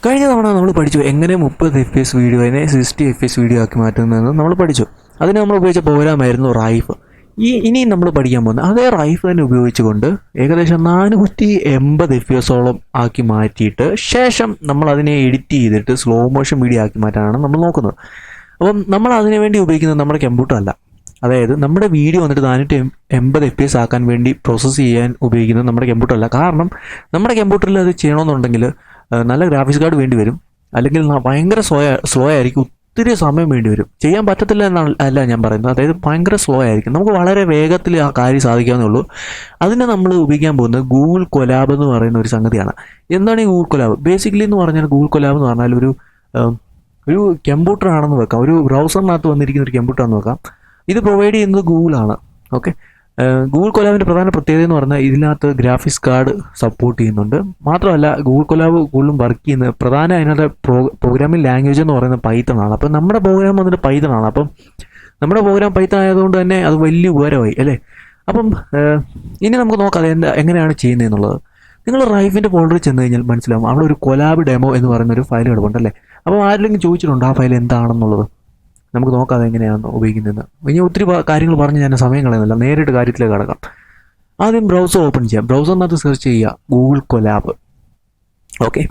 കഴിഞ്ഞ തവണ നമ്മൾ പഠിച്ചു എങ്ങനെ 30 FPS വീഡിയോനെ 60 FPS വീഡിയോ ആക്കി മാറ്റുന്നതെന്ന് നമ്മൾ പഠിച്ചു. അതിന് നമ്മൾ ഉപയോഗിച്ച പ്രോഗ്രാമായിരുന്നു റൈഫ്. ഇനിയും നമ്മൾ പഠിക്കാൻ പോകുന്നത് അതേ റൈഫ് തന്നെ ഉപയോഗിച്ചുകൊണ്ട് ഏകദേശം 480 FPS ആക്കി മാറ്റിയിട്ട് ശേഷം നമ്മൾ അതിനെ എഡിറ്റ് ചെയ്തിട്ട് സ്ലോ മോഷൻ വീഡിയോ ആക്കി മാറ്റാനാണ് നമ്മൾ നോക്കുന്നത്. അപ്പം നമ്മൾ അതിനു വേണ്ടി ഉപയോഗിക്കുന്നത് നമ്മുടെ കമ്പ്യൂട്ടർ അല്ല. അതായത് നമ്മുടെ വീഡിയോ വന്നിട്ട് 480 FPS ആക്കാൻ വേണ്ടി പ്രോസസ്സ് ചെയ്യാൻ ഉപയോഗിക്കുന്നത് നമ്മുടെ കമ്പ്യൂട്ടർ അല്ല. കാരണം നമ്മുടെ കമ്പ്യൂട്ടറിൽ അത് ചെയ്യണമെന്നുണ്ടെങ്കിൽ നല്ല ഗ്രാഫിക്സ് കാർഡ് വേണ്ടി വരും, അല്ലെങ്കിൽ ഭയങ്കര സ്ലോ ആയിരിക്കും, ഒത്തിരി സമയം വേണ്ടി വരും. ചെയ്യാൻ പറ്റത്തില്ല എന്നല്ല ഞാൻ പറയുന്നത്, അതായത് ഭയങ്കര സ്ലോ ആയിരിക്കും. നമുക്ക് വളരെ വേഗത്തിൽ ആ കാര്യം സാധിക്കാവുന്നേ ഉള്ളൂ. അതിന് നമ്മൾ ഉപയോഗിക്കാൻ പോകുന്നത് ഗൂഗിൾ കൊലാബ് എന്ന് പറയുന്ന ഒരു സംഗതിയാണ്. എന്താണ് ഈ ഗൂഗിൾ കൊലാബ്? ബേസിക്കലി എന്ന് പറഞ്ഞാൽ ഗൂഗിൾ കൊലാബ് എന്ന് പറഞ്ഞാൽ ഒരു കമ്പ്യൂട്ടർ ആണെന്ന് വെക്കാം, ഒരു ബ്രൗസറിനകത്ത് വന്നിരിക്കുന്ന ഒരു കമ്പ്യൂട്ടർ ആണെന്ന് വെക്കാം. ഇത് പ്രൊവൈഡ് ചെയ്യുന്നത് ഗൂഗിളാണ്. ഓക്കെ, ഗൂഗിൾ കൊലാബിൻ്റെ പ്രധാന പ്രത്യേകത എന്ന് പറഞ്ഞാൽ ഇതിനകത്ത് ഗ്രാഫിക്സ് കാർഡ് സപ്പോർട്ട് ചെയ്യുന്നുണ്ട്. മാത്രമല്ല ഗൂഗിൾ കൊലാബ് കൂടുതലും വർക്ക് ചെയ്യുന്നത് അതിനകത്ത് പ്രോഗ്രാമിംഗ് ലാംഗ്വേജ് എന്ന് പറയുന്നത് പൈത്തൺ ആണ്. അപ്പം നമ്മുടെ പ്രോഗ്രാം വന്നിട്ട് പൈത്തൺ ആണ്. അപ്പം നമ്മുടെ പ്രോഗ്രാം പൈത്തൺ ആയതുകൊണ്ട് തന്നെ അത് വലിയ ഉപകാരമായി അല്ലേ. അപ്പം ഇനി നമുക്ക് നോക്കാം എങ്ങനെയാണ് ചെയ്യുന്നതെന്നുള്ളത്. നിങ്ങൾ റൈഫിൻ്റെ ഫോൾഡറിൽ ചെന്ന് കഴിഞ്ഞാൽ മനസ്സിലാവും, അവിടെ ഒരു കൊലാബ് ഡെമോ എന്ന് പറയുന്ന ഒരു ഫയൽ കിടപ്പുണ്ടല്ലേ. അപ്പോൾ ആരെങ്കിലും ചോദിച്ചിട്ടുണ്ടോ ആ ഫയൽ എന്താണെന്നുള്ളത്? നമുക്ക് നോക്കാം അതെങ്ങനെയാണ് ഉപയോഗിക്കുന്നതെന്ന്. ഇനി ഒത്തിരി കാര്യങ്ങൾ പറഞ്ഞ് ഞാൻ സമയം കളയുന്നില്ല, നേരിട്ട് കാര്യത്തിലേക്ക് കടക്കാം. ആദ്യം ബ്രൗസർ ഓപ്പൺ ചെയ്യാം. ബ്രൗസറിനകത്ത് സെർച്ച് ചെയ്യുക ഗൂഗിൾ കൊലാബ്. ഓക്കെ,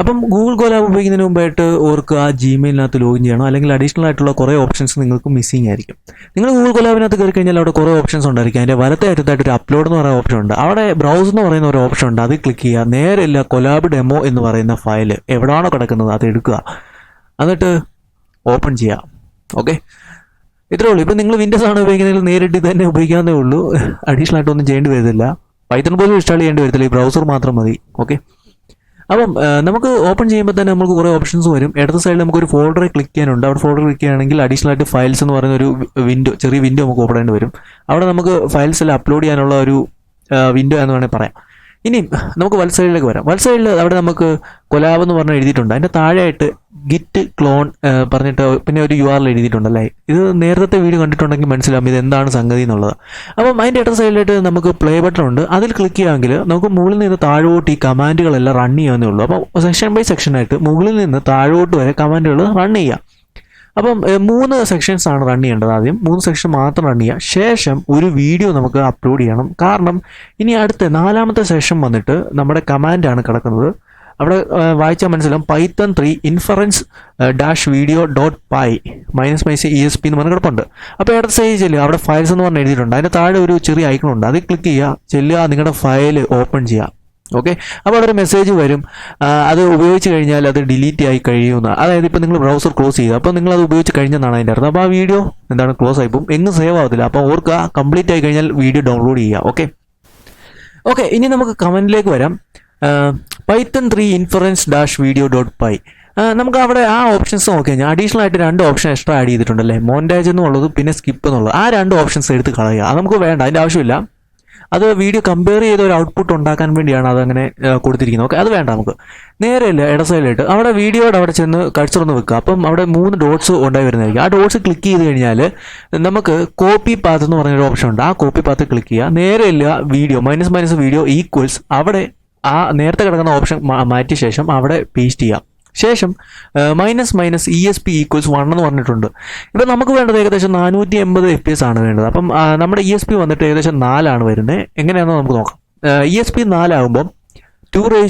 അപ്പം ഗൂഗിൾ കൊലാബ് ഉപയോഗിക്കുന്നതിന് മുമ്പായിട്ട് ഓർക്ക് ആ ജിമെയിലിനകത്ത് ലോഗിൻ ചെയ്യണം, അല്ലെങ്കിൽ അഡീഷണൽ ആയിട്ടുള്ള കുറേ ഓപ്ഷൻസ് നിങ്ങൾക്ക് മിസ്സിംഗ് ആയിരിക്കും. നിങ്ങൾ ഗൂഗിൾ കൊലാബിനകത്ത് കയറി കഴിഞ്ഞാൽ അവിടെ കുറേ ഓപ്ഷൻസ് ഉണ്ടായിരിക്കും. അതിൻ്റെ വലത്തെ അറ്റത്തായിട്ട് ഒരു അപ്ലോഡ് എന്ന് പറയുന്ന ഓപ്ഷൻ ഉണ്ട്. അവിടെ ബ്രൗസർ എന്ന് പറയുന്ന ഒരു ഓപ്ഷൻ ഉണ്ട്, അത് ക്ലിക്ക് ചെയ്യുക. നേരെയല്ല കൊലാബ് ഡെമോ എന്ന് പറയുന്ന ഫയൽ എവിടെയാണോ കിടക്കുന്നത് അത് എടുക്കുക, എന്നിട്ട് ഓപ്പൺ ചെയ്യാം. ഓക്കെ, ഇത്രേ ഉള്ളൂ. ഇപ്പം നിങ്ങൾ വിൻഡോസ് ആണ് ഉപയോഗിക്കുന്നതെങ്കിൽ നേരിട്ട് ഇത് തന്നെ ഉപയോഗിക്കാവുന്നേ ഉള്ളൂ. അഡീഷണൽ ആയിട്ടൊന്നും ചെയ്യേണ്ടി വരത്തില്ല. പൈത്തൺ പോലും ഇൻസ്റ്റാൾ ചെയ്യേണ്ടി വരത്തില്ല, ഈ ബ്രൗസർ മാത്രം മതി. ഓക്കെ, അപ്പം നമുക്ക് ഓപ്പൺ ചെയ്യുമ്പോൾ തന്നെ നമുക്ക് കുറേ ഓപ്ഷൻസ് വരും. ഇടത്ത സൈഡിൽ നമുക്കൊരു ഫോൾഡറെ ക്ലിക്ക് ചെയ്യാനുണ്ട്. അവിടെ ഫോൾഡർ ക്ലിക്ക് ചെയ്യുകയാണെങ്കിൽ അഡീഷണൽ ആയിട്ട് ഫയൽസ് എന്ന് പറയുന്ന ഒരു ചെറിയ വിൻഡോ നമുക്ക് ഓപ്പൺ ചെയ്യേണ്ടി വരും. അവിടെ നമുക്ക് ഫയൽസ് എല്ലാം അപ്ലോഡ് ചെയ്യാനുള്ള ഒരു വിൻഡോ എന്ന് വേണമെങ്കിൽ പറയാം. ഇനി നമുക്ക് വലത് സൈഡിലേക്ക് വരാം. വലത് സൈഡിൽ അവിടെ നമുക്ക് കൊലാബ് എന്ന് പറഞ്ഞാൽ എഴുതിയിട്ടുണ്ട്. അതിൻ്റെ താഴെയായിട്ട് ഗിറ്റ് ക്ലോൺ പറഞ്ഞിട്ട് പിന്നെ ഒരു URL എഴുതിയിട്ടുണ്ടല്ലേ. ഇത് നേരത്തെ വീഡിയോ കണ്ടിട്ടുണ്ടെങ്കിൽ മനസ്സിലാവും ഇത് എന്താണ് സംഗതി എന്നുള്ളത്. അപ്പം അതിൻ്റെ ഇടത് സൈഡിലായിട്ട് നമുക്ക് പ്ലേ ബട്ടൺ ഉണ്ട്. അതിൽ ക്ലിക്ക് ചെയ്യുകയാണെങ്കിൽ നമുക്ക് മുകളിൽ നിന്ന് താഴോട്ട് ഈ കമാൻഡുകളെല്ലാം റൺ ചെയ്യാവുന്നേ ഉള്ളൂ. അപ്പോൾ സെക്ഷൻ ബൈ സെക്ഷനായിട്ട് മുകളിൽ നിന്ന് താഴോട്ട് വരെ കമാൻഡുകൾ റൺ ചെയ്യാം. അപ്പം 3 സെക്ഷൻസ് ആണ് റൺ ചെയ്യേണ്ടത്. ആദ്യം 3 സെക്ഷൻ മാത്രം റൺ ചെയ്യുക. ശേഷം ഒരു വീഡിയോ നമുക്ക് അപ്ലോഡ് ചെയ്യണം. കാരണം ഇനി അടുത്ത 4ാമത്തെ സെഷൻ വന്നിട്ട് നമ്മുടെ കമാൻഡാണ് കിടക്കുന്നത്. അവിടെ വായിച്ചാൽ മനസ്സിലാവും Python 3 inference -video.py -esp എന്ന് പറഞ്ഞ് കിടപ്പുണ്ട്. അപ്പോൾ ഇടത്ത് സൈഡിൽ ചെല്ലുക, അവിടെ ഫയൽസ് എന്ന് പറഞ്ഞ് എഴുതിയിട്ടുണ്ട്. അതിൻ്റെ താഴെ ഒരു ചെറിയ ഐക്കൺ ഉണ്ട്, അത് ക്ലിക്ക് ചെയ്യുക, ചെല്ലുക, നിങ്ങളുടെ ഫയൽ ഓപ്പൺ ചെയ്യുക. ഓക്കെ, അപ്പോൾ അവിടെ ഒരു മെസ്സേജ് വരും, അത് ഉപയോഗിച്ച് കഴിഞ്ഞാൽ അത് ഡിലീറ്റ് ആയി കഴിയുമെന്ന്. അതായത് ഇപ്പോൾ നിങ്ങൾ ബ്രൗസർ ക്ലോസ് ചെയ്യുക, അപ്പോൾ നിങ്ങൾ അത് ഉപയോഗിച്ച് കഴിഞ്ഞെന്നാണ് അതിൻ്റെ അർത്ഥം. അപ്പോൾ ആ വീഡിയോ ക്ലോസ് ആയിപ്പോവും, എങ്ങും സേവ് ആവത്തില്ല. അപ്പോൾ ഓർക്കുക, കംപ്ലീറ്റ് ആയി കഴിഞ്ഞാൽ വീഡിയോ ഡൗൺലോഡ് ചെയ്യുക. ഓക്കെ, ഇനി നമുക്ക് കമൻറ്റിലേക്ക് വരാം. Python 3 inference -video.py. നമുക്ക് അവിടെ ആ ഓപ്ഷൻസ് നോക്കി കഴിഞ്ഞാൽ അഡീഷണൽ ആയിട്ട് 2 ഓപ്ഷൻ എക്സ്ട്രാ ആഡ് ചെയ്തിട്ടുണ്ടല്ലേ, മോണ്ടാജ് എന്നുള്ളത് പിന്നെ സ്കിപ്പ് എന്നുള്ളത്. ആ 2 ഓപ്ഷൻസ് എടുത്ത് കളയുക, അത് നമുക്ക് വേണ്ട, അതിൻ്റെ ആവശ്യമില്ല. അത് വീഡിയോ കമ്പയർ ചെയ്ത ഒരു ഔട്ട്പുട്ട് ഉണ്ടാക്കാൻ വേണ്ടിയാണ് അതങ്ങനെ കൊടുത്തിരിക്കുന്നത്. ഓക്കെ, അത് വേണ്ട നമുക്ക്. നേരെയല്ല ഇട സൈഡിലായിട്ട് അവിടെ വീഡിയോയുടെ അവിടെ ചെന്ന് കഴ്സർ ഒന്ന് വെക്കുക. അപ്പം അവിടെ 3 ഡോട്ട്സ് ഉണ്ടായി വരുന്നതായിരിക്കും. ആ ഡോട്ട്സ് ക്ലിക്ക് ചെയ്ത് കഴിഞ്ഞാൽ നമുക്ക് കോപ്പി പാത്ത് എന്ന് പറഞ്ഞൊരു ഓപ്ഷൻ ഉണ്ട്. ആ കോപ്പി പാത്ത് ക്ലിക്ക് ചെയ്യുക. നേരെയല്ല വീഡിയോ വീഡിയോ ഈക്വൽസ് അവിടെ ആ നേരത്തെ കിടക്കുന്ന ഓപ്ഷൻ മാറ്റിയ ശേഷം അവിടെ പേസ്റ്റ് ചെയ്യാം. ശേഷം -esp = 1 എന്ന് പറഞ്ഞിട്ടുണ്ട്. ഇപ്പം നമുക്ക് വേണ്ടത് ഏകദേശം 480 FPS ആണ് വേണ്ടത്. അപ്പം നമ്മുടെ ESP വന്നിട്ട് ഏകദേശം 4 ആണ് വരുന്നത്. എങ്ങനെയാണെന്ന് നമുക്ക് നോക്കാം. ESP 4 ആകുമ്പം 2⁴,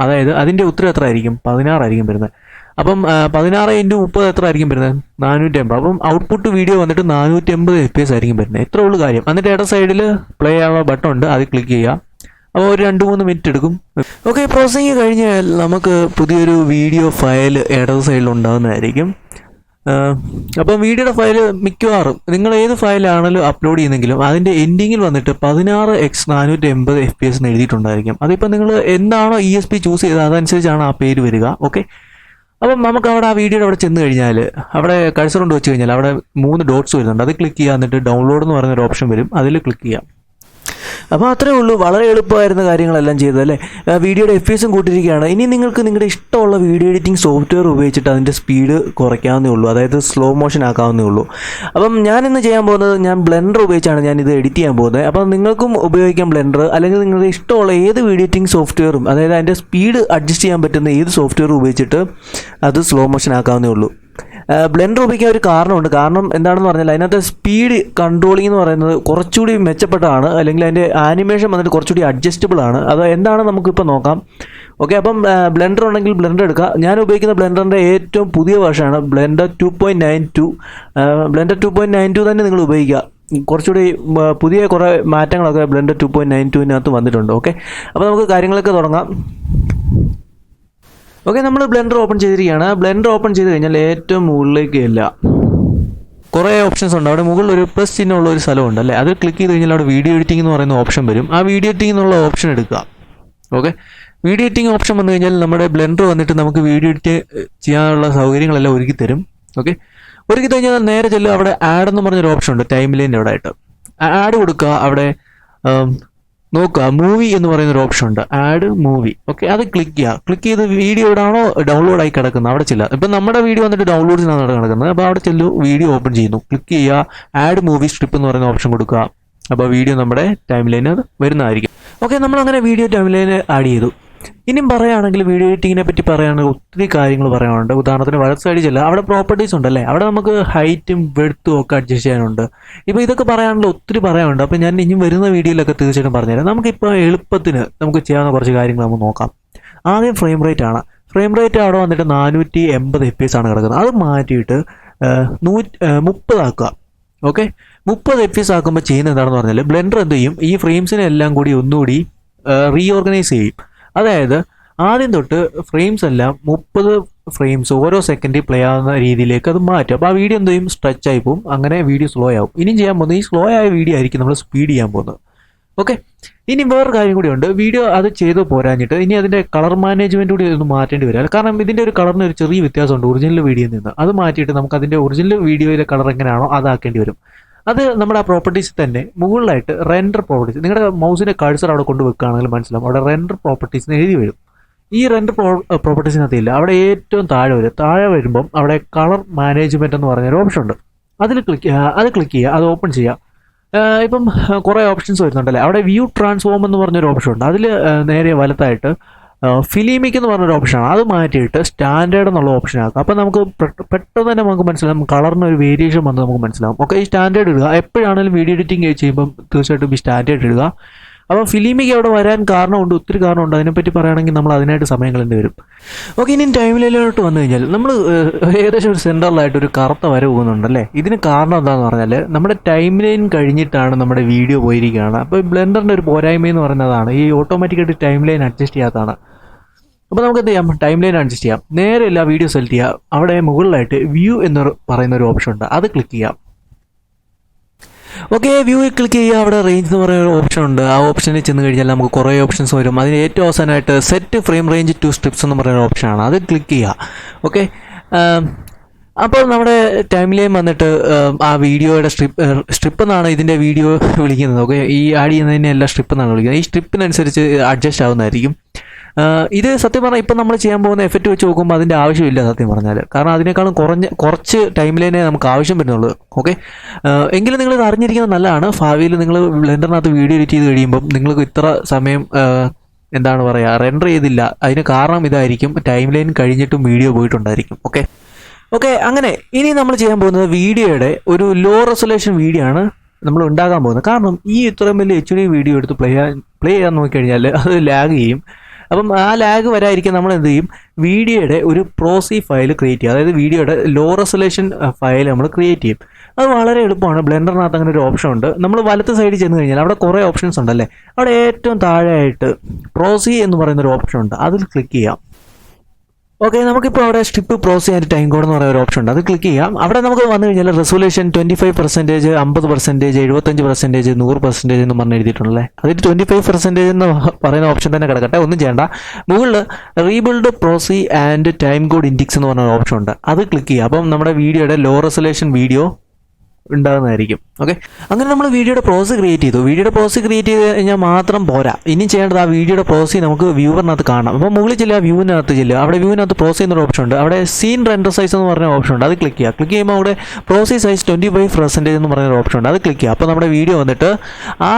അതായത് അതിൻ്റെ ഉത്തരം എത്ര ആയിരിക്കും? 16 ആയിരിക്കും വരുന്നത്. അപ്പം 16 × 30 എത്ര ആയിരിക്കും വരുന്നത്? 480. അപ്പം ഔട്ട്പുട്ട് വീഡിയോ വന്നിട്ട് 480 FPS ആയിരിക്കും വരുന്നത്. എത്ര ഉള്ളു കാര്യം. എന്നിട്ട് ഇട സൈഡിൽ പ്ലേ ആവുന്ന ബട്ടൺ ഉണ്ട്, അത് ക്ലിക്ക് ചെയ്യുക. അപ്പോൾ ഒരു 2-3 മിനിറ്റ് എടുക്കും. ഓക്കെ, പ്രോസസ്സിങ് കഴിഞ്ഞാൽ നമുക്ക് പുതിയൊരു വീഡിയോ ഫയൽ ഇടത് സൈഡിൽ ഉണ്ടാകുന്നതായിരിക്കും. അപ്പം വീഡിയോയുടെ ഫയൽ മിക്കവാറും നിങ്ങൾ ഏത് ഫയലാണെങ്കിലും അപ്ലോഡ് ചെയ്യുന്നെങ്കിലും അതിൻ്റെ എൻഡിങ്ങിൽ വന്നിട്ട് 16x480 FPS എന്ന് എഴുതിയിട്ടുണ്ടായിരിക്കും. അതിപ്പോൾ നിങ്ങൾ എന്താണോ ESP ചൂസ് ചെയ്തത് അതനുസരിച്ചാണ് ആ പേര് വരിക. ഓക്കെ, അപ്പം നമുക്ക് അവിടെ ആ വീഡിയോയുടെ അവിടെ ചെന്ന് കഴിഞ്ഞാൽ അവിടെ കഴ്സർ കൊണ്ട് വെച്ച് കഴിഞ്ഞാൽ അവിടെ 3 ഡോട്ട്സ് വരുന്നുണ്ട്. അത് ക്ലിക്ക് ചെയ്യുക, എന്നിട്ട് ഡൗൺലോഡ് എന്ന് പറയുന്നൊരു ഓപ്ഷൻ വരും, അതിൽ ക്ലിക്ക് ചെയ്യാം. അപ്പോൾ അത്രേ ഉള്ളൂ, വളരെ എളുപ്പമായിരുന്ന കാര്യങ്ങളെല്ലാം ചെയ്തതല്ലേ. വീഡിയോയുടെ എഫ്പിഎസും കൂട്ടിയിരിക്കുകയാണ്. ഇനി നിങ്ങൾക്ക് നിങ്ങളുടെ ഇഷ്ടമുള്ള വീഡിയോ എഡിറ്റിംഗ് സോഫ്റ്റ്വെയർ ഉപയോഗിച്ചിട്ട് അതിൻ്റെ സ്പീഡ് കുറയ്ക്കാവുന്നേ ഉള്ളൂ, അതായത് സ്ലോ മോഷൻ ആക്കാവുന്നേ ഉള്ളൂ. അപ്പം ഞാനിന്ന് ചെയ്യാൻ പോകുന്നത്, ഞാൻ ബ്ലെൻഡർ ഉപയോഗിച്ചാണ് ഞാൻ ഇത് എഡിറ്റ് ചെയ്യാൻ പോകുന്നത്. അപ്പം നിങ്ങൾക്കും ഉപയോഗിക്കാം ബ്ലെൻഡർ, അല്ലെങ്കിൽ നിങ്ങളുടെ ഇഷ്ടമുള്ള ഏത് വീഡിയോ എഡിറ്റിംഗ് സോഫ്റ്റ്വെയറും, അതായത് അതിൻ്റെ സ്പീഡ് അഡ്ജസ്റ്റ് ചെയ്യാൻ പറ്റുന്ന ഏത് സോഫ്റ്റ്വെയർ ഉപയോഗിച്ചിട്ട് അത് സ്ലോ മോഷൻ ആക്കാവുന്നേ ഉള്ളൂ. ബ്ലെൻഡർ ഉപയോഗിക്കാൻ ഒരു കാരണമുണ്ട്. കാരണം എന്താണെന്ന് പറഞ്ഞാൽ അതിനകത്ത് സ്പീഡ് കൺട്രോളിംഗ് എന്ന് പറയുന്നത് കുറച്ചുകൂടി മെച്ചപ്പെട്ടതാണ്, അല്ലെങ്കിൽ അതിൻ്റെ ആനിമേഷൻ വന്നിട്ട് കുറച്ചുകൂടി അഡ്ജസ്റ്റബിൾ ആണ്. അത് എന്താണ് നമുക്കിപ്പോൾ നോക്കാം. ഓക്കെ, അപ്പം ബ്ലെൻഡർ ഉണ്ടെങ്കിൽ ബ്ലെൻഡർ എടുക്കുക. ഞാൻ ഉപയോഗിക്കുന്ന ബ്ലെൻഡറിൻ്റെ ഏറ്റവും പുതിയ വേർഷനാണ് ബ്ലെൻഡർ 2.92. ബ്ലെൻഡർ 2.92 തന്നെ നിങ്ങൾ ഉപയോഗിക്കുക. കുറച്ചുകൂടി പുതിയ കുറേ മാറ്റങ്ങളൊക്കെ ബ്ലെൻഡർ 2.92 വന്നിട്ടുണ്ട്. ഓക്കെ, അപ്പോൾ നമുക്ക് കാര്യങ്ങളൊക്കെ തുടങ്ങാം. ഓക്കെ, നമ്മൾ ബ്ലെൻഡർ ഓപ്പൺ ചെയ്തിരിക്കുകയാണ്. ബ്ലെൻഡർ ഓപ്പൺ ചെയ്ത് കഴിഞ്ഞാൽ ഏറ്റവും മുകളിലേക്ക് ഇല്ല, കുറേ ഓപ്ഷൻസ് ഉണ്ട്. അവിടെ മുകളിൽ ഒരു പ്ലസ് ചിഹ്നമുള്ള ഒരു സ്ഥലമുണ്ട് അല്ലേ, അത് ക്ലിക്ക് ചെയ്ത് കഴിഞ്ഞാൽ അവിടെ വീഡിയോ എഡിറ്റിംഗ് എന്ന് പറയുന്ന ഓപ്ഷൻ വരും. ആ വീഡിയോ എഡിറ്റിംഗ് എന്നുള്ള ഓപ്ഷൻ എടുക്കുക. ഓക്കെ, വീഡിയോ എഡിറ്റിംഗ് ഓപ്ഷൻ വന്നു കഴിഞ്ഞാൽ നമ്മുടെ ബ്ലെൻഡർ വന്നിട്ട് നമുക്ക് വീഡിയോ എഡിറ്റ് ചെയ്യാനുള്ള സൗകര്യങ്ങളെല്ലാം ഒരുക്കി തരും. ഓക്കെ, ഒരുക്കി കഴിഞ്ഞാൽ നേരെ ചെല്ലുക, അവിടെ ആഡ് എന്ന് പറഞ്ഞൊരു ഓപ്ഷൻ ഉണ്ട് ടൈം ലൈനിൻ്റെ അവിടെ ആയിട്ട്. ആഡ് കൊടുക്കുക. അവിടെ നോക്കുക, മൂവി എന്ന് പറയുന്നൊരു ഓപ്ഷൻ ഉണ്ട്, ആഡ് മൂവി. ഓക്കെ, അത് ക്ലിക്ക് ചെയ്യുക. ക്ലിക്ക് ചെയ്ത് വീഡിയോ എവിടെയാണോ ഡൗൺലോഡ് ആയി കിടക്കുന്നത് അവിടെ ചെല്ലുക. ഇപ്പം നമ്മുടെ വീഡിയോ വന്നിട്ട് ഡൗൺലോഡ്സിനാണ് കിടക്കുന്നത്. അപ്പോൾ അവിടെ ചെല്ലു, വീഡിയോ ഓപ്പൺ ചെയ്യുന്നു, ക്ലിക്ക് ചെയ്യുക, ആഡ് മൂവി സ്ട്രിപ്പ് എന്ന് പറയുന്ന ഓപ്ഷൻ കൊടുക്കുക. അപ്പോൾ വീഡിയോ നമ്മുടെ ടൈം ലൈനിൽ വരുന്നതായിരിക്കും. ഓക്കെ, നമ്മളങ്ങനെ വീഡിയോ ടൈം ലൈനിൽ ആഡ് ചെയ്തു. ഇനിയും പറയുകയാണെങ്കിൽ വീഡിയോ എഡിറ്റിങ്ങിനെ പറ്റി പറയുകയാണെങ്കിൽ ഒത്തിരി കാര്യങ്ങൾ പറയാനുണ്ട്. ഉദാഹരണത്തിന് വലത് സൈഡിൽ ചെല്ലുക, അവിടെ പ്രോപ്പർട്ടീസ് ഉണ്ടല്ലേ, അവിടെ നമുക്ക് ഹൈറ്റും വെഡ്ത്തും ഒക്കെ അഡ്ജസ്റ്റ് ചെയ്യാനുണ്ട്. ഇപ്പോൾ ഇതൊക്കെ പറയാനുള്ള ഒത്തിരി പറയാനുണ്ട്. അപ്പോൾ ഞാൻ ഇനി വരുന്ന വീഡിയോയിലൊക്കെ തീർച്ചയായിട്ടും പറഞ്ഞുതരാം. നമുക്കിപ്പോൾ എളുപ്പത്തിന് നമുക്ക് ചെയ്യാവുന്ന കുറച്ച് കാര്യങ്ങൾ നമുക്ക് നോക്കാം. ആദ്യം ഫ്രെയിം റേറ്റ് ആണ്. ഫ്രെയിം റേറ്റ് അവിടെ വന്നിട്ട് 480 FPS ആണ് കിടക്കുന്നത്. അത് മാറ്റിയിട്ട് 30 ആക്കുക. ഓക്കെ, 30 FPS ആക്കുമ്പോൾ ചെയ്യുന്നത് എന്താണെന്ന് പറഞ്ഞാൽ ബ്ലെൻഡർ എന്ത് ചെയ്യും, ഈ ഫ്രെയിംസിനെ എല്ലാം കൂടി ഒന്നുകൂടി റീഓർഗനൈസ് ചെയ്യും. അതായത് ആദ്യം തൊട്ട് ഫ്രെയിംസ് എല്ലാം 30 ഫ്രെയിംസ് ഓരോ സെക്കൻഡിൽ പ്ലേ ആവുന്ന രീതിയിലേക്ക് അത് മാറ്റും. അപ്പോൾ ആ വീഡിയോ എന്ത് ചെയ്യും, സ്ട്രെച്ച് ആയി പോകും, അങ്ങനെ വീഡിയോ സ്ലോ ആവും. ഇനിയും ചെയ്യാൻ പോകുന്നത് ഈ സ്ലോ ആയ വീഡിയോ ആയിരിക്കും നമ്മൾ സ്പീഡ് ചെയ്യാൻ പോകുന്നത്. ഓക്കെ, ഇനി വേറൊരു കാര്യം കൂടി ഉണ്ട്. വീഡിയോ അത് ചെയ്ത് പോരാഞ്ഞിട്ട് ഇനി അതിൻ്റെ കളർ മാനേജ്മെൻറ്റ് കൂടി ഒന്ന് മാറ്റേണ്ടി വരിക. കാരണം ഇതിൻ്റെ ഒരു കളറിന് ഒരു ചെറിയ വ്യത്യാസമുണ്ട് ഒറിജിനൽ വീഡിയോയിൽ നിന്ന്. അത് മാറ്റിയിട്ട് നമുക്ക് അതിൻ്റെ ഒറിജിനൽ വീഡിയോയിലെ കളർ എങ്ങനെയാണോ അതാക്കേണ്ടി വരും. അത് നമ്മുടെ ആ പ്രോപ്പർട്ടീസിൽ തന്നെ മുകളിലായിട്ട് റെൻഡർ പ്രോപ്പർട്ടീസ്, നിങ്ങളുടെ മൗസിൻ്റെ കഴ്സർ അവിടെ കൊണ്ട് വെക്കുകയാണെങ്കിൽ മനസ്സിലാവും, അവിടെ റെൻഡർ പ്രോപ്പർട്ടീസ് എഴുതി വരും. ഈ റെൻഡർ പ്രോപ്പർട്ടീസിനകത്തില്ല, അവിടെ ഏറ്റവും താഴെ വരും. താഴെ വരുമ്പം അവിടെ കളർ മാനേജ്മെൻറ്റ് എന്ന് പറഞ്ഞൊരു ഓപ്ഷൻ ഉണ്ട്. അത് ക്ലിക്ക് ചെയ്യുക, അത് ഓപ്പൺ ചെയ്യുക. ഇപ്പം കുറേ ഓപ്ഷൻസ് വരുന്നുണ്ടല്ലേ, അവിടെ വ്യൂ ട്രാൻസ്ഫോം എന്ന് പറഞ്ഞൊരു ഓപ്ഷൻ ഉണ്ട്. അതിൽ നേരെ വലത്തായിട്ട് ഫിലിമിക് എന്ന് പറഞ്ഞൊരു ഓപ്ഷനാണ്. അത് മാറ്റിയിട്ട് സ്റ്റാൻഡേർഡ് എന്നുള്ള ഓപ്ഷൻ ആക്കുക. അപ്പോൾ നമുക്ക് പെട്ടെന്ന് തന്നെ നമുക്ക് മനസ്സിലാവും, കളറിന് ഒരു വേരിയേഷൻ വന്ന് നമുക്ക് മനസ്സിലാവും. ഓക്കെ, ഈ സ്റ്റാൻഡേർഡ് ഇടുക. എപ്പോഴാണെങ്കിലും വീഡിയോ എഡിറ്റിംഗ് ചെയ്യുമ്പം തീർച്ചയായിട്ടും ഈ സ്റ്റാൻഡേർഡ് ഇടുക. അപ്പോൾ ഫിലിമിക് അവിടെ വരാൻ കാരണമുണ്ട്, ഒത്തിരി കാരണമുണ്ട്. അതിനെപ്പറ്റി പറയുകയാണെങ്കിൽ നമ്മൾ അതിനായിട്ട് സമയം കളയേണ്ടി വരും. ഓക്കെ, ഇനി ടൈം ലൈനിലോട്ട് വന്നു കഴിഞ്ഞാൽ നമ്മൾ ഏകദേശം ഒരു സെൻറ്ററിലായിട്ട് ഒരു കറുത്ത വര പോകുന്നുണ്ടല്ലേ. ഇതിന് കാരണം എന്താണെന്ന് പറഞ്ഞാൽ നമ്മുടെ ടൈം ലൈൻ കഴിഞ്ഞിട്ടാണ് നമ്മുടെ വീഡിയോ പോയിരിക്കുകയാണ്. അപ്പോൾ ബ്ലെൻഡറിൻ്റെ ഒരു പോരായ്മയെന്ന് പറയുന്നതാണ് ഈ ഓട്ടോമാറ്റിക്കായിട്ട് ടൈം ലൈൻ അഡ്ജസ്റ്റ് ചെയ്യാത്തതാണ്. അപ്പോൾ നമുക്ക് എന്ത് ചെയ്യാം, ടൈം ലൈൻ അഡ്ജസ്റ്റ് ചെയ്യാം. നേരെ എല്ലാ വീഡിയോ സെലക്ട് ചെയ്യുക. അവിടെ മുകളിലായിട്ട് വ്യൂ എന്ന് പറയുന്ന ഒരു ഓപ്ഷൻ ഉണ്ട്, അത് ക്ലിക്ക് ചെയ്യാം. ഓക്കെ, വ്യൂവിൽ ക്ലിക്ക് ചെയ്യുക. അവിടെ റേഞ്ച് എന്ന് പറയുന്ന ഓപ്ഷൻ ഉണ്ട്. ആ ഓപ്ഷനിൽ ചെന്ന് കഴിഞ്ഞാൽ നമുക്ക് കുറേ ഓപ്ഷൻസ് വരും. അതിന് ഏറ്റവും അവസാനമായിട്ട് set frame range to strips എന്ന് പറയുന്ന ഓപ്ഷനാണ്, അത് ക്ലിക്ക് ചെയ്യുക. ഓക്കെ, അപ്പോൾ നമ്മുടെ ടൈം ലൈൻ വന്നിട്ട് ആ വീഡിയോയുടെ സ്ട്രിപ്പ് എന്നാണ് ഇതിൻ്റെ വീഡിയോ വിളിക്കുന്നത്. ഓക്കെ, ഈ ആഡ് ചെയ്യുന്നതിനെ എല്ലാം സ്ട്രിപ്പ് എന്നാണ് വിളിക്കുന്നത്. ഈ സ്ട്രിപ്പിനനുസരിച്ച് അഡ്ജസ്റ്റ് ആവുന്നതായിരിക്കും. ഇത് സത്യം പറഞ്ഞാൽ ഇപ്പം നമ്മൾ ചെയ്യാൻ പോകുന്ന എഫക്റ്റ് വെച്ച് നോക്കുമ്പോൾ അതിൻ്റെ ആവശ്യമില്ല സത്യം പറഞ്ഞാൽ. കാരണം അതിനേക്കാളും കുറച്ച് ടൈം ലൈനേ നമുക്ക് ആവശ്യം വരുന്നുള്ളൂ. ഓക്കെ, എങ്കിലും നിങ്ങളിത് അറിഞ്ഞിരിക്കുന്നത് നല്ലതാണ്. ഭാവിയിൽ നിങ്ങൾ ബ്ലെൻഡറിനകത്ത് വീഡിയോ എഡിറ്റ് ചെയ്ത് കഴിയുമ്പം നിങ്ങൾക്ക് ഇത്ര സമയം എന്താണ് പറയുക റെൻഡർ ചെയ്തില്ല, അതിന് കാരണം ഇതായിരിക്കും, ടൈം ലൈൻ കഴിഞ്ഞിട്ടും വീഡിയോ പോയിട്ടുണ്ടായിരിക്കും. ഓക്കെ, അങ്ങനെ ഇനി നമ്മൾ ചെയ്യാൻ പോകുന്നത് വീഡിയോയുടെ ഒരു ലോ റെസൊല്യൂഷൻ വീഡിയോ ആണ് നമ്മൾ ഉണ്ടാകാൻ പോകുന്നത്. കാരണം ഈ ഇത്രയും വലിയ HD വീഡിയോ എടുത്ത് പ്ലേ ചെയ്യാൻ നോക്കിക്കഴിഞ്ഞാൽ അത് ലാഗ് ചെയ്യും. അപ്പം ആ ലാഗ് വരാതിരിക്കാൻ നമ്മൾ എന്ത് ചെയ്യും, വീഡിയോയുടെ ഒരു പ്രോസി ഫയൽ ക്രിയേറ്റ് ചെയ്യും. അതായത് വീഡിയോയുടെ ലോ റെസൊല്യൂഷൻ ഫയൽ നമ്മൾ ക്രിയേറ്റ് ചെയ്യും. അത് വളരെ എളുപ്പമാണ്. ബ്ലെൻഡറിനകത്ത് അങ്ങനെ ഒരു ഓപ്ഷൻ ഉണ്ട്. നമ്മൾ വലത്ത് സൈഡിൽ ചെന്ന് കഴിഞ്ഞാൽ അവിടെ കുറേ ഓപ്ഷൻസ് ഉണ്ടല്ലേ, അവിടെ ഏറ്റവും താഴെയായിട്ട് പ്രോസി എന്ന് പറയുന്നൊരു ഓപ്ഷൻ ഉണ്ട്, അതിൽ ക്ലിക്ക് ചെയ്യാം. ഓക്കെ, നമുക്കിപ്പോൾ അവിടെ സ്ട്രിപ്പ് പ്രോസി ആൻഡ് ടൈം കോഡ് എന്ന് പറയുന്ന ഒരു ഓപ്ഷൻ ഉണ്ട്, അത് ക്ലിക്ക് ചെയ്യാം. അവിടെ നമുക്ക് വന്നു കഴിഞ്ഞാൽ റെസൊല്യൂഷൻ 25%, 50%, 75%, 100% എന്ന് പറഞ്ഞ് എഴുതിയിട്ടുണ്ടല്ലേ. അതിൽ 25% എന്ന് പറയുന്ന ഓപ്ഷൻ തന്നെ കിടക്കട്ടെ, ഒന്നും ചെയ്യേണ്ട. മുകളിൽ rebuild proxy and time code indices എന്ന് പറഞ്ഞ ഓപ്ഷൻ ഉണ്ട്, അത് ക്ലിക്ക് ചെയ്യുക. അപ്പം നമ്മുടെ വീഡിയോയുടെ ലോ റെസൊല്യൂഷൻ വീഡിയോ ഉണ്ടാകുന്നതായിരിക്കും. ഓക്കെ, അങ്ങനെ നമ്മൾ വീഡിയോയുടെ പ്രോസസ് ക്രിയേറ്റ് ചെയ്തു. വീഡിയോയുടെ പ്രോസസ് ക്രിയേറ്റ് ചെയ്ത് കഴിഞ്ഞാൽ മാത്രം പോരാ, ഇനി ചെയ്യേണ്ടത് ആ വീഡിയോയുടെ പ്രോസസ് നമുക്ക് വ്യൂവറിനകത്ത് കാണാം. അപ്പോൾ മുകളിൽ ചെല്ലുക, വ്യൂവിനകത്ത് ചെല്ലുക. അവിടെ വ്യൂവിനകത്ത് പ്രോസസ് ചെയ്യുന്ന ഓപ്ഷൻ ഉണ്ട്. അവിടെ സീൻ റെൻഡർ സൈസ് എന്ന് പറഞ്ഞ ഓപ്ഷൻ ഉണ്ട്, അത് ക്ലിക്ക് ചെയ്യുക. ക്ലിക്ക് ചെയ്യുമ്പോൾ അവിടെ പ്രോസസ് സൈസ് 25% എന്ന് പറയുന്ന ഓപ്ഷൻ ഉണ്ട്, അത് ക്ലിക്ക് ചെയ്യുക. അപ്പോൾ നമ്മുടെ വീഡിയോ വന്നിട്ട് ആ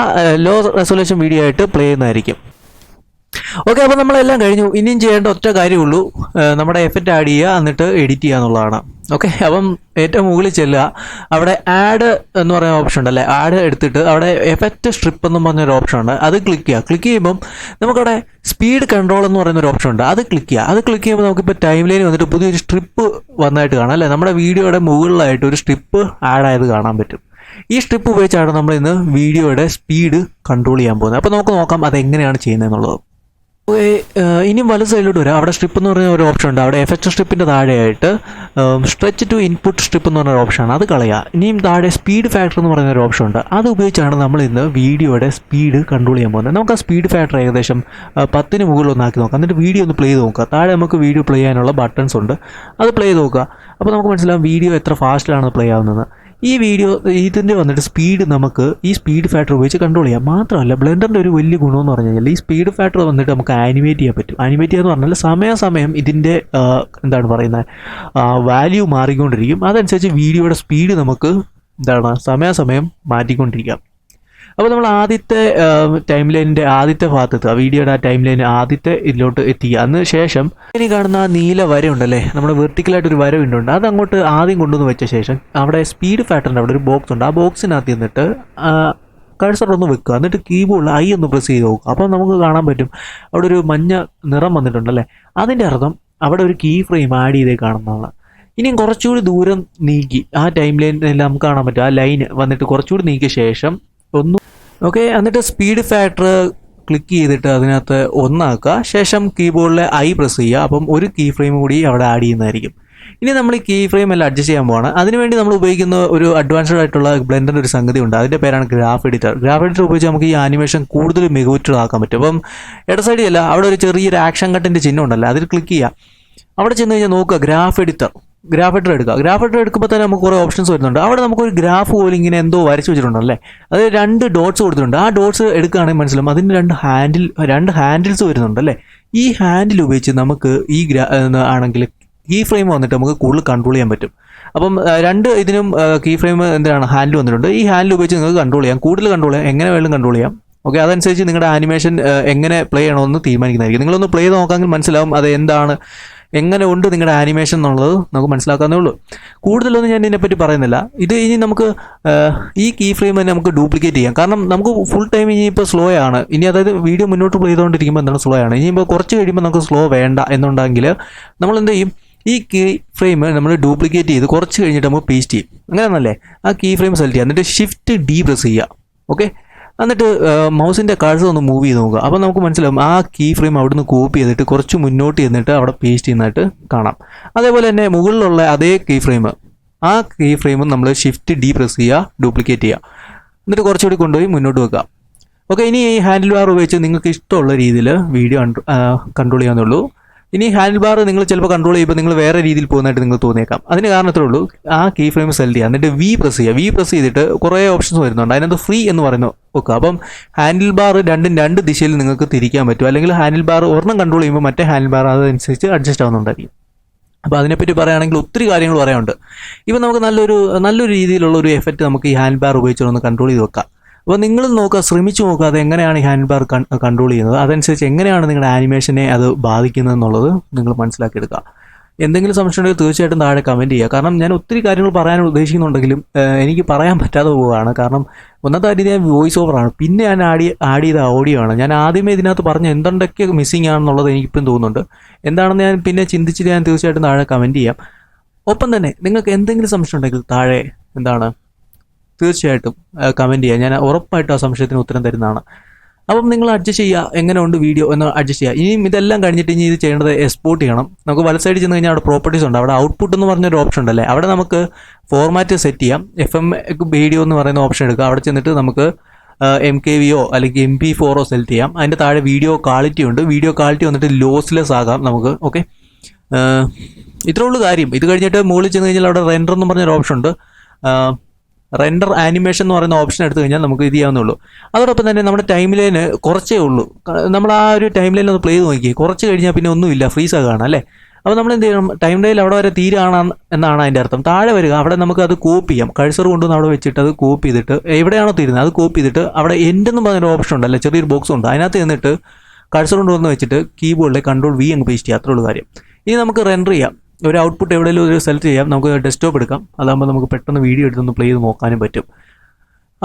ലോ റെസൊല്യൂഷൻ വീഡിയോ ആയിട്ട് പ്ലേ ചെയ്യുന്നതായിരിക്കും. ഓക്കെ, അപ്പോൾ നമ്മളെല്ലാം കഴിഞ്ഞു. ഇനിയും ചെയ്യേണ്ട ഒറ്റ കാര്യമുള്ളൂ, നമ്മുടെ എഫക്റ്റ് ആഡ് ചെയ്യുക, എന്നിട്ട് എഡിറ്റ് ചെയ്യുക എന്നുള്ളതാണ്. ഓക്കെ, അപ്പം ഏറ്റവും മുകളിൽ ചെല്ലുക. അവിടെ ആഡ് എന്ന് പറയുന്ന ഓപ്ഷൻ ഉണ്ടല്ലേ, ആഡ് എടുത്തിട്ട് അവിടെ എഫക്റ്റ് സ്ട്രിപ്പ് എന്ന് പറഞ്ഞൊരു ഓപ്ഷൻ ഉണ്ട്, അത് ക്ലിക്ക് ചെയ്യുക. ക്ലിക്ക് ചെയ്യുമ്പം നമുക്കവിടെ സ്പീഡ് കൺട്രോൾ എന്ന് പറയുന്ന ഒരു ഓപ്ഷൻ ഉണ്ട്, അത് ക്ലിക്ക് ചെയ്യുക. അത് ക്ലിക്ക് ചെയ്യുമ്പോൾ നമുക്കിപ്പോൾ ടൈം ലൈൻ വന്നിട്ട് പുതിയൊരു സ്ട്രിപ്പ് വന്നതായിട്ട് കാണാം അല്ലേ. നമ്മുടെ വീഡിയോയുടെ മുകളിലായിട്ട് ഒരു സ്ട്രിപ്പ് ആഡ് ആയത് കാണാൻ പറ്റും. ഈ സ്ട്രിപ്പ് ഉപയോഗിച്ചാണ് നമ്മൾ ഇന്ന് വീഡിയോയുടെ സ്പീഡ് കൺട്രോൾ ചെയ്യാൻ പോകുന്നത്. അപ്പോൾ നമുക്ക് നോക്കാം അതെങ്ങനെയാണ് ചെയ്യുന്നതെന്നുള്ളത്. ഇനിയും വല സൈഡിലോട്ട് വരാം. അവിടെ സ്ട്രിപ്പ് എന്ന് പറയുന്ന ഒരു ഓപ്ഷൻ ഉണ്ട്. അവിടെ എഫക്റ്റ് സ്ട്രിപ്പിൻ്റെ താഴെയായിട്ട് സ്ട്രെച്ച് ടു ഇൻപുട്ട് സ്ട്രിപ്പ് എന്ന് പറഞ്ഞ ഒരു ഓപ്ഷനാണ്, അത് കളയുക. ഇനിയും താഴെ സ്പീഡ് ഫാക്ടർ എന്ന് പറയുന്ന ഒരു ഓപ്ഷൻ ഉണ്ട്, അത് ഉപയോഗിച്ചാണ് നമ്മൾ ഇന്ന് വീഡിയോയുടെ സ്പീഡ് കൺട്രോൾ ചെയ്യാൻ പോകുന്നത്. നമുക്ക് ആ സ്പീഡ് ഫാക്ടർ ഏകദേശം 10 മുകളിൽ ഒന്നാക്കി നോക്കാം. എന്നിട്ട് വീഡിയോ ഒന്ന് പ്ലേ ചെയ്ത് നോക്കുക. താഴെ നമുക്ക് വീഡിയോ പ്ലേ ചെയ്യാനുള്ള ബട്ടൺസ് ഉണ്ട്, അത് പ്ലേ ചെയ്ത് നോക്കുക. അപ്പോൾ നമുക്ക് മനസ്സിലാവും വീഡിയോ എത്ര ഫാസ്റ്റിലാണ് പ്ലേ ആവുന്നത്. ഈ വീഡിയോ ഇതിൻ്റെ വന്നിട്ട് സ്പീഡ് നമുക്ക് ഈ സ്പീഡ് ഫാക്ടർ ഉപയോഗിച്ച് കൺട്രോൾ ചെയ്യാം. മാത്രമല്ല ബ്ലെൻഡറിൻ്റെ ഒരു വലിയ ഗുണമെന്ന് പറഞ്ഞു കഴിഞ്ഞാൽ ഈ സ്പീഡ് ഫാക്ടർ വന്നിട്ട് നമുക്ക് ആനിമേറ്റ് ചെയ്യാൻ പറ്റും. ആനിമേറ്റ് ചെയ്യാന്ന് പറഞ്ഞാൽ സമയാസമയം ഇതിൻ്റെ എന്താണ് പറയുന്നത് വാല്യൂ മാറിക്കൊണ്ടിരിക്കും. അതനുസരിച്ച് വീഡിയോയുടെ സ്പീഡ് നമുക്ക് സമയാസമയം മാറ്റിക്കൊണ്ടിരിക്കാം. അപ്പോൾ നമ്മൾ ആദ്യത്തെ ടൈം ലൈനിൻ്റെ ആദ്യത്തെ ഭാഗത്ത് വീഡിയോയുടെ ആ ടൈം ലൈൻ ആദ്യത്തെ ഇതിലോട്ട് എത്തിക്കുക. അതിന് ശേഷം ഇനി കാണുന്ന ആ നീല വര ഉണ്ടല്ലേ, നമ്മുടെ വെർട്ടിക്കലായിട്ടൊരു വര ഉണ്ട്, അത് അങ്ങോട്ട് ആദ്യം കൊണ്ടുവന്ന് വെച്ച ശേഷം അവിടെ സ്പീഡ് ഫാക്ടറിൻ്റെ അവിടെ ഒരു ബോക്സ് ഉണ്ട്, ആ ബോക്സിനകത്ത് നിന്നിട്ട് കഴ്സർ ഒന്ന് വെക്കുക. എന്നിട്ട് കീബോർഡിൽ ഐ ഒന്ന് പ്രസ് ചെയ്ത് നോക്കുക. അപ്പോൾ നമുക്ക് കാണാൻ പറ്റും അവിടെ ഒരു മഞ്ഞ നിറം വന്നിട്ടുണ്ടല്ലേ, അതിൻ്റെ അർത്ഥം അവിടെ ഒരു കീ ഫ്രെയിം ആഡ് ചെയ്തേ കാണുന്നതാണ്. ഇനിയും കുറച്ചുകൂടി ദൂരം നീക്കി ആ ടൈം ലൈനിലെല്ലാം നമുക്ക് കാണാൻ പറ്റും. ആ ലൈൻ വന്നിട്ട് കുറച്ചുകൂടി നീക്കിയ ശേഷം ഓക്കെ, എന്നിട്ട് സ്പീഡ് ഫാക്ടർ ക്ലിക്ക് ചെയ്തിട്ട് അതിനകത്ത് ഒന്നാക്കുക. ശേഷം കീബോർഡിലെ ഐ പ്രസ് ചെയ്യുക. അപ്പം ഒരു കീ ഫ്രെയിം കൂടി അവിടെ ആഡ് ചെയ്യുന്നതായിരിക്കും. ഇനി നമ്മൾ ഈ കീ ഫ്രെയിം എല്ലാം അഡ്ജസ്റ്റ് ചെയ്യാൻ പോവാണ്. അതിനുവേണ്ടി നമ്മൾ ഉപയോഗിക്കുന്ന ഒരു അഡ്വാൻസ്ഡ് ആയിട്ടുള്ള ബ്ലെൻഡറിൻ്റെ ഒരു സംഗതി ഉണ്ട്, അതിൻ്റെ പേരാണ് ഗ്രാഫ് എഡിറ്റർ. ഗ്രാഫ് എഡിറ്റർ ഉപയോഗിച്ച് നമുക്ക് ഈ ആനിമേഷൻ കൂടുതൽ മികവുറ്റതാക്കാൻ പറ്റും. അപ്പം ഇട സൈഡിലല്ല, അവിടെ ഒരു ചെറിയൊരു ആക്ഷൻ കട്ടിൻ്റെ ചിഹ്നം ഉണ്ടല്ലോ, അതിൽ ക്ലിക്ക് ചെയ്യുക. അവിടെ ചെന്ന് കഴിഞ്ഞാൽ നോക്കുക ഗ്രാഫ് എഡിറ്റർ എടുക്കുക. ഗ്രാഫ് എഡിറ്റർ എടുക്കുമ്പോൾ തന്നെ നമുക്ക് കുറേ ഓപ്ഷൻസ് വരുന്നുണ്ട്. അവിടെ നമുക്കൊരു ഗ്രാഫ് പോലും ഇങ്ങനെ എന്തോ വരച്ച് വെച്ചിട്ടുണ്ടല്ലേ, അത് 2 ഡോട്ട്സ് കൊടുത്തിട്ടുണ്ട്. ആ ഡോട്ട്സ് എടുക്കുകയാണെങ്കിൽ മനസ്സിലാവും അതിന് 2 ഹാൻഡിൽസ് വരുന്നുണ്ട് അല്ലേ. ഈ ഹാൻഡിൽ ഉപയോഗിച്ച് നമുക്ക് ഈ ആണെങ്കിൽ കീ ഫ്രെയിം വന്നിട്ട് നമുക്ക് കൂടുതൽ കൺട്രോൾ ചെയ്യാൻ പറ്റും. അപ്പം 2 ഇതിനും കീ ഫ്രെയിം ഹാൻഡിൽ വന്നിട്ടുണ്ട്. ഈ ഹാൻഡിൽ ഉപയോഗിച്ച് നിങ്ങൾക്ക് കൺട്രോൾ ചെയ്യാം, കൂടുതൽ കൺട്രോൾ ചെയ്യാം, എങ്ങനെ വേണമെങ്കിലും കൺട്രോൾ ചെയ്യാം. ഓക്കെ, അതനുസരിച്ച് നിങ്ങളുടെ ആനിമേഷൻ എങ്ങനെ പ്ലേ ചെയ്യണമെന്ന് തീരുമാനിക്കുന്നതായിരിക്കും. നിങ്ങളൊന്ന് പ്ലേ ചെയ്ത് നോക്കാമെങ്കിൽ മനസ്സിലാവും അത് എന്താണ്, എങ്ങനെ ഉണ്ട് നിങ്ങളുടെ ആനിമേഷൻ എന്നുള്ളത് നമുക്ക് മനസ്സിലാക്കാവുന്നേ ഉള്ളൂ. കൂടുതലൊന്നും ഞാൻ ഇതിനെപ്പറ്റി പറയുന്നില്ല. ഇത് ഇനി നമുക്ക് ഈ കീ ഫ്രെയിം തന്നെ നമുക്ക് ഡ്യൂപ്ലിക്കേറ്റ് ചെയ്യാം. കാരണം നമുക്ക് ഫുൾ ടൈം ഇനിയിപ്പോൾ സ്ലോ ആണ്. ഇനി അതായത് വീഡിയോ മുന്നോട്ട് പ്ലേ ചെയ്തുകൊണ്ടിരിക്കുമ്പോൾ എന്താണ് സ്ലോ ആണ്. ഇനിയിപ്പോൾ കുറച്ച് കഴിയുമ്പോൾ നമുക്ക് സ്ലോ വേണ്ട എന്നുണ്ടെങ്കിൽ നമ്മൾ എന്ത് ചെയ്യും, ഈ കീ ഫ്രെയിം നമ്മൾ ഡ്യൂപ്ലിക്കേറ്റ് ചെയ്ത് കുറച്ച് കഴിഞ്ഞിട്ട് നമുക്ക് പേസ്റ്റ് ചെയ്യും. അങ്ങനെയാണല്ലേ, ആ കീ ഫ്രെയിം സെലക്ട് ചെയ്യുക, എന്നിട്ട് ഷിഫ്റ്റ് ഡി പ്രസ് ചെയ്യുക. ഓക്കെ, എന്നിട്ട് മൗസിൻ്റെ കഴ്സർ ഒന്ന് മൂവ് ചെയ്ത് നോക്കുക. അപ്പോൾ നമുക്ക് മനസ്സിലാവും ആ കീ ഫ്രെയിം അവിടെ നിന്ന് കോപ്പി ചെയ്തിട്ട് കുറച്ച് മുന്നോട്ട് ചെന്നിട്ട് അവിടെ പേസ്റ്റ് ചെയ്യുന്നതായിട്ട് കാണാം. അതേപോലെ തന്നെ മുകളിലുള്ള അതേ കീ ഫ്രെയിം, ആ കീ ഫ്രെയിം നമ്മൾ ഷിഫ്റ്റ് ഡി പ്രസ് ചെയ്യുക, ഡ്യൂപ്ലിക്കേറ്റ് ചെയ്യുക, എന്നിട്ട് കുറച്ചുകൂടി കൊണ്ടുപോയി മുന്നോട്ട് വെക്കുക. ഓക്കെ, ഇനി ഈ ഹാൻഡിൽ ബാർ ഉപയോഗിച്ച് നിങ്ങൾക്ക് ഇഷ്ടമുള്ള രീതിയിൽ വീഡിയോ കൺട്രോൾ ചെയ്യാവുന്നുള്ളൂ. ഇനി ഹാൻഡിൽ ബാർ നിങ്ങൾ ചിലപ്പോൾ കൺട്രോൾ ചെയ്യുമ്പോൾ നിങ്ങൾ വേറെ രീതിയിൽ പോകുന്നതായിട്ട് നിങ്ങൾ തോന്നിയേക്കാം. അതിന് കാരണത്തേ ഉള്ളൂ, ആ കീ ഫ്രെയിം സെലക്ട് ചെയ്യുക, എന്നിട്ട് വി പ്രസ് ചെയ്യുക. വി പ്രസ് ചെയ്തിട്ട് കുറേ ഓപ്ഷൻസ് വരുന്നുണ്ട്, അതിനകത്ത് ഫ്രീ എന്ന് പറയുന്നു വെക്കുക. അപ്പം ഹാൻഡിൽ ബാർ 2 ദിശയിൽ നിങ്ങൾക്ക് തിരിക്കാൻ പറ്റും. അല്ലെങ്കിൽ ഹാൻഡിൽ ബാർ ഒരെണ്ണം കൺട്രോൾ ചെയ്യുമ്പോൾ മറ്റേ ഹാൻഡിൽ ബാർ അതനുസരിച്ച് അഡ്ജസ്റ്റ് ആവുന്നുണ്ടായിരിക്കും. അപ്പോൾ അതിനെപ്പറ്റി പറയുകയാണെങ്കിൽ ഒത്തിരി കാര്യങ്ങൾ പറയാനുണ്ട്. ഇപ്പം നമുക്ക് നല്ലൊരു രീതിയിലുള്ള ഒരു എഫക്റ്റ് നമുക്ക് ഈ ഹാൻഡിൽ ബാർ ഉപയോഗിച്ചൊന്ന് കൺട്രോൾ ചെയ്ത് വെക്കാം. അപ്പോൾ നിങ്ങൾ നോക്കുക, ശ്രമിച്ചു നോക്കുക അത് എങ്ങനെയാണ് ഈ ഹാൻഡിൽ ബാർ കൺട്രോൾ ചെയ്യുന്നത്, അതനുസരിച്ച് എങ്ങനെയാണ് നിങ്ങളുടെ ആനിമേഷനെ അത് ബാധിക്കുന്നത് എന്നുള്ളത് നിങ്ങൾ മനസ്സിലാക്കിയെടുക്കുക. എന്തെങ്കിലും സംശയം ഉണ്ടെങ്കിൽ തീർച്ചയായിട്ടും താഴെ കമൻറ്റ് ചെയ്യുക. കാരണം ഞാൻ ഒത്തിരി കാര്യങ്ങൾ പറയാൻ ഉദ്ദേശിക്കുന്നുണ്ടെങ്കിലും എനിക്ക് പറയാൻ പറ്റാതെ പോവുകയാണ്. കാരണം ഒന്നാമത്തെ കാര്യം ഞാൻ വോയിസ് ഓവറാണ്, പിന്നെ ഞാൻ ആഡ് ചെയ്ത ഓഡിയോ ആണ്. ഞാൻ ആദ്യമേ ഇതിനകത്ത് പറഞ്ഞ എന്തൊക്കെ മിസ്സിംഗ് ആണെന്നുള്ളത് എനിക്കിപ്പം തോന്നുന്നുണ്ട്. എന്താണെന്ന് ഞാൻ പിന്നെ ചിന്തിച്ചിട്ട് ഞാൻ തീർച്ചയായിട്ടും താഴെ കമൻറ്റ് ചെയ്യാം. ഒപ്പം തന്നെ നിങ്ങൾക്ക് എന്തെങ്കിലും സംശയം ഉണ്ടെങ്കിൽ താഴെ തീർച്ചയായിട്ടും കമൻറ്റ് ചെയ്യുക. ഞാൻ ഉറപ്പായിട്ടും ആ സംശയത്തിന് ഉത്തരം തരുന്നതാണ്. അപ്പം നിങ്ങൾ അഡ്ജസ്റ്റ് ചെയ്യുക, എങ്ങനെ ഉണ്ട് വീഡിയോ എന്ന് അഡ്ജസ്റ്റ് ചെയ്യുക. ഇനിയും ഇതെല്ലാം കഴിഞ്ഞിട്ട് ഇനി ഇത് ചെയ്യേണ്ടത് എക്സ്പോർട്ട് ചെയ്യണം. നമുക്ക് വല സൈഡിൽ ചെന്ന് കഴിഞ്ഞാൽ അവിടെ പ്രോപ്പർട്ടീസ് ഉണ്ട്, അവിടെ ഔട്ട്പുട്ട് എന്ന് പറഞ്ഞൊരു ഓപ്ഷൻ ഉണ്ടല്ലേ, അവിടെ നമുക്ക് ഫോർമാറ്റ് സെറ്റ് ചെയ്യാം. FM വീഡിയോ എന്ന് പറയുന്ന ഓപ്ഷൻ എടുക്കുക. അവിടെ ചെന്നിട്ട് നമുക്ക് MKVO അല്ലെങ്കിൽ MP4 സെലക്ട് ചെയ്യാം. അതിൻ്റെ താഴെ വീഡിയോ ക്വാളിറ്റി ഉണ്ട്. വീഡിയോ ക്വാളിറ്റി വന്നിട്ട് ലോസ്ലെസ് ആകാം നമുക്ക്. ഓക്കെ, ഇത്രേ ഉള്ളൂ കാര്യം. ഇത് കഴിഞ്ഞിട്ട് മുകളിൽ ചെന്ന് കഴിഞ്ഞാൽ അവിടെ റെൻഡർ എന്ന് പറഞ്ഞൊരു ഓപ്ഷൻ ഉണ്ട്. റെൻഡർ ആനിമേഷൻ എന്ന് പറയുന്ന ഓപ്ഷൻ എടുത്തു കഴിഞ്ഞാൽ നമുക്ക് ഇത് ചെയ്യാവുന്നുള്ളൂ. അതോടൊപ്പം തന്നെ നമ്മുടെ ടൈം ലൈന് കുറച്ചേ ഉള്ളൂ. നമ്മൾ ആ ഒരു ടൈം ലൈനിൽ ഒന്ന് പ്ലേ ചെയ്ത് നോക്കി, കുറച്ച് കഴിഞ്ഞാൽ പിന്നെ ഒന്നുമില്ല, ഫ്രീസ് കാണാം അല്ലേ. അപ്പോൾ നമ്മൾ എന്ത് ചെയ്യണം, ടൈം ലൈനിൽ അവിടെ വരെ തീരാണ് എന്നാണ് അതിൻ്റെ അർത്ഥം. താഴെ വരിക, അവിടെ നമുക്ക് അത് കോപ്പി ചെയ്യാം. കഴ്സർ കൊണ്ടുവന്ന് അവിടെ വെച്ചിട്ട് അത് കോപ്പി ചെയ്തിട്ട് എവിടെയാണോ തീരുന്നത് അത് കോപ്പി ചെയ്തിട്ട് അവിടെ എൻഡെന്നും പറഞ്ഞൊരു ഓപ്ഷൻ ഉണ്ടല്ലേ, ചെറിയൊരു ബോക്സ് ഉണ്ട്, അതിനകത്ത് നിന്നിട്ട് കഴ്സർ കൊണ്ടുവന്ന് വെച്ചിട്ട് കീബോർഡിലെ Ctrl+V അങ്ങ് പേസ്റ്റ് ചെയ്യുക. അത്രയുള്ള കാര്യം. ഇനി നമുക്ക് റെൻഡർ ചെയ്യാം. ഒരു ഔട്ട്പുട്ട് എവിടെയെങ്കിലും ഒരു സെലക്ട് ചെയ്യാം. നമുക്ക് ഡെസ്ക്ടോപ്പ് എടുക്കാം. അതാകുമ്പോൾ നമുക്ക് പെട്ടെന്ന് വീഡിയോ എടുത്തൊന്ന് പ്ലേ ചെയ്ത് നോക്കാനും പറ്റും.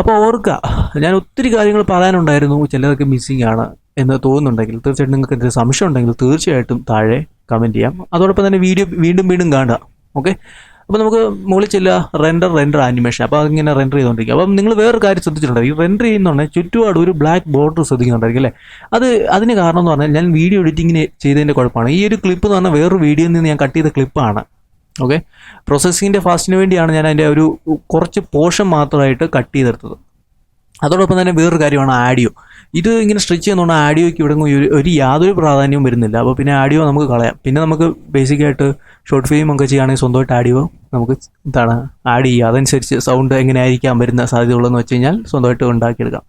അപ്പോൾ ഓർക്കുക, ഞാൻ ഒത്തിരി കാര്യങ്ങൾ പറയാനുണ്ടായിരുന്നു, ചിലതൊക്കെ മിസ്സിംഗ് ആണ് എന്ന് തോന്നുന്നുണ്ടെങ്കിൽ തീർച്ചയായിട്ടും നിങ്ങൾക്ക് എന്തെങ്കിലും സംശയം ഉണ്ടെങ്കിൽ തീർച്ചയായിട്ടും താഴെ കമൻറ്റ് ചെയ്യാം. അതോടൊപ്പം തന്നെ വീഡിയോ വീണ്ടും കാണുക. ഓക്കെ, അപ്പോൾ നമുക്ക് മുകളിൽ ചില റെൻഡർ ആനിമേഷൻ, അപ്പോൾ അതിങ്ങനെ റെൻഡർ ചെയ്തുകൊണ്ടിരിക്കുക. അപ്പം നിങ്ങൾ വേറൊരു കാര്യം ശ്രദ്ധിച്ചിട്ടുണ്ടായിരിക്കും, ഈ റെൻഡർ ചെയ്യുന്നുണ്ടെങ്കിൽ ചുറ്റുപാട് ഒരു ബ്ലാക്ക് ബോർഡർ ശ്രദ്ധിക്കുന്നുണ്ടായിരിക്കും അല്ലേ. അതിന് കാരണം എന്ന് പറഞ്ഞാൽ ഞാൻ വീഡിയോ എഡിറ്റിങ്ങിന് ചെയ്തതിൻ്റെ കുഴപ്പമാണ്. ഈ ഒരു ക്ലിപ്പ് എന്ന് പറഞ്ഞാൽ വേറൊരു വീഡിയോയിൽ നിന്ന് ഞാൻ കട്ട് ചെയ്ത ക്ലിപ്പാണ്. ഓക്കെ, പ്രോസസ്സിങ്ങിൻ്റെ ഫാസ്റ്റിന് വേണ്ടിയാണ് ഞാൻ അതിൻ്റെ ഒരു കുറച്ച് പോർഷൻ മാത്രമായിട്ട് കട്ട് ചെയ്തെടുത്തത്. അതോടൊപ്പം തന്നെ വേറൊരു കാര്യമാണ് ആഡിയോ. ഇത് ഇങ്ങനെ സ്ട്രെച്ച് ചെയ്യുന്നതുകൊണ്ട് ആഡിയോയ്ക്ക് ഇവിടെ ഒരു യാതൊരു പ്രാധാന്യവും വരുന്നില്ല. അപ്പോൾ പിന്നെ ആഡിയോ നമുക്ക് കളയാം. പിന്നെ നമുക്ക് ബേസിക്കായിട്ട് ഷോർട്ട് ഫിലിം ഒക്കെ ചെയ്യുകയാണെങ്കിൽ സ്വന്തമായിട്ട് ആഡിയോ നമുക്ക് ആഡ് ചെയ്യുക. അതനുസരിച്ച് സൗണ്ട് എങ്ങനെയായിരിക്കാം വരുന്ന സാധ്യതയുള്ളതെന്ന് വെച്ച് കഴിഞ്ഞാൽ സ്വന്തമായിട്ട് ഉണ്ടാക്കിയെടുക്കാം.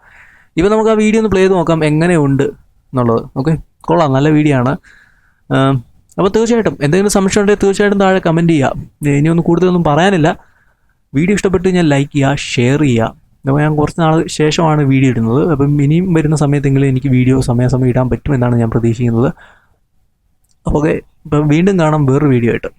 ഇപ്പോൾ നമുക്ക് ആ വീഡിയോ ഒന്ന് പ്ലേ ചെയ്ത് നോക്കാം എങ്ങനെയുണ്ട് എന്നുള്ളത്. ഓക്കെ, കൊള്ളാം, നല്ല വീഡിയോ ആണ്. അപ്പോൾ തീർച്ചയായിട്ടും എന്തെങ്കിലും സംശയം ഉണ്ടെങ്കിൽ തീർച്ചയായിട്ടും താഴെ കമൻറ്റ് ചെയ്യുക. ഇനിയൊന്നും കൂടുതലൊന്നും പറയാനില്ല. വീഡിയോ ഇഷ്ടപ്പെട്ട് കഴിഞ്ഞാൽ ലൈക്ക് ചെയ്യുക, ഷെയർ ചെയ്യുക. അപ്പോൾ ഞാൻ കുറച്ച് നാൾ ശേഷമാണ് വീഡിയോ ഇടുന്നത്. അപ്പം ഇനിയും വരുന്ന സമയത്തെങ്കിലും എനിക്ക് വീഡിയോ സമയാസമയം ഇടാൻ പറ്റുമെന്നാണ് ഞാൻ പ്രതീക്ഷിക്കുന്നത്. അപ്പോൾ ഓക്കെ, ഇപ്പം വീണ്ടും കാണാം വേറൊരു വീഡിയോ ആയിട്ട്.